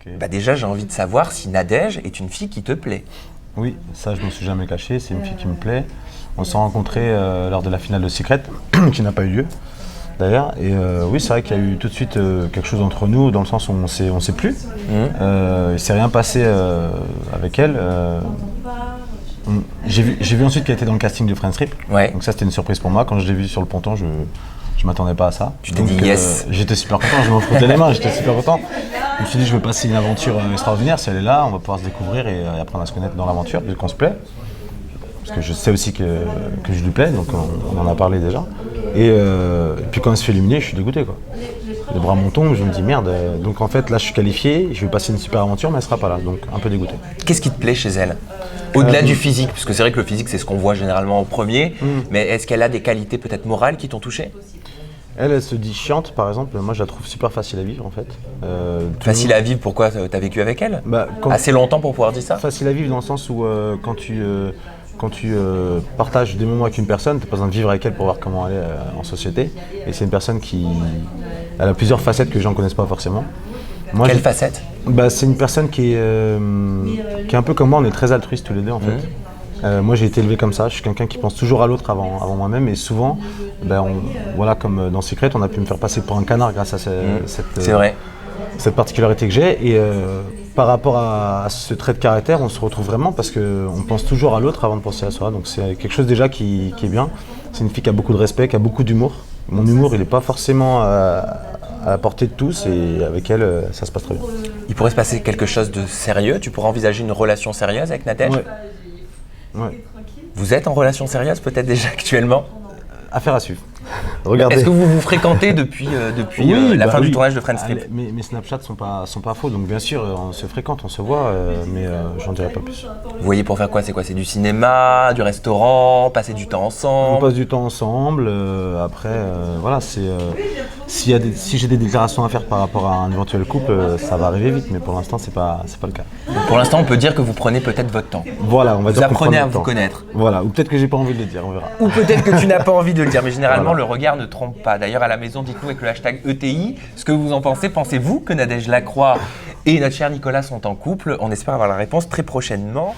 Okay. Bah déjà, j'ai envie de savoir si Nadège est une fille qui te plaît. Oui, ça je m'en suis jamais caché, c'est une fille qui me plaît. On s'est rencontrés lors de la finale de Secret, qui n'a pas eu lieu d'ailleurs. Et oui, c'est vrai qu'il y a eu tout de suite quelque chose entre nous, dans le sens où on s'est plus. Il s'est rien passé avec elle. J'ai vu ensuite qu'elle était dans le casting de Friends Trip. Ouais. Donc ça, c'était une surprise pour moi. Quand je l'ai vue sur le ponton, je m'attendais pas à ça. Tu t'es dit yes. J'étais super content, je m'en frottais les mains, j'étais super content. Je me suis dit, je vais passer une aventure extraordinaire. Si elle est là, on va pouvoir se découvrir et apprendre à se connaître dans l'aventure, puisqu'on se plaît. Parce que je sais aussi que je lui plais, donc on en a parlé déjà. Et puis quand elle se fait éliminer, je suis dégoûté, quoi. Les bras m'en tombent, je me dis merde. Donc en fait, là, je suis qualifié, je vais passer une super aventure, mais elle sera pas là, donc un peu dégoûté. Qu'est-ce qui te plaît chez elle? Au-delà du physique, parce que c'est vrai que le physique, c'est ce qu'on voit généralement en premier, mais est-ce qu'elle a des qualités peut-être morales qui t'ont touché? Elle se dit chiante, par exemple. Moi, je la trouve super facile à vivre, en fait. Facile à vivre, pourquoi? T'as vécu avec elle? Quand... Assez longtemps pour pouvoir dire ça? Facile à vivre dans le sens où quand tu partages des moments avec une personne, tu n'as pas besoin de vivre avec elle pour voir comment elle est en société. Et c'est une personne elle a plusieurs facettes que les gens ne connaissent pas forcément. Quelle facette? C'est une personne qui est un peu comme moi, on est très altruistes tous les deux, en fait. Moi, j'ai été élevé comme ça. Je suis quelqu'un qui pense toujours à l'autre avant moi-même. Et souvent, voilà, comme dans Secret, on a pu me faire passer pour un canard grâce à cette particularité que j'ai. Et par rapport à ce trait de caractère, on se retrouve vraiment parce qu'on pense toujours à l'autre avant de penser à soi. Donc c'est quelque chose déjà qui est bien. C'est une fille qui a beaucoup de respect, qui a beaucoup d'humour. Mon humour, il n'est pas forcément à la portée de tous et avec elle, ça se passe très bien. Il pourrait se passer quelque chose de sérieux? Tu pourrais envisager une relation sérieuse avec Nadège? Ouais. Vous êtes en relation sérieuse peut-être déjà actuellement? Affaire à suivre. Regardez. Est-ce que vous vous fréquentez depuis la fin du tournage de Friends Trip? Mes Snapchats sont pas faux, donc bien sûr on se fréquente, on se voit, mais j'en dirai pas plus. Vous voyez pour faire quoi? C'est quoi? C'est du cinéma, du restaurant, passer du temps ensemble? On passe du temps ensemble, après voilà, si j'ai des déclarations à faire par rapport à un éventuel couple, ça va arriver vite, mais pour l'instant c'est pas le cas. Donc pour l'instant on peut dire que vous prenez peut-être votre temps. Voilà, on va dire vous apprenez à vous connaître. Voilà, ou peut-être que j'ai pas envie de le dire, on verra. Ou peut-être que tu n'as pas envie de le dire, mais généralement le regard ne trompe pas. D'ailleurs à la maison, dites-nous avec le hashtag ETI ce que vous en pensez. Pensez-vous que Nadège Lacroix et notre cher Nicolas sont en couple? On espère avoir la réponse très prochainement.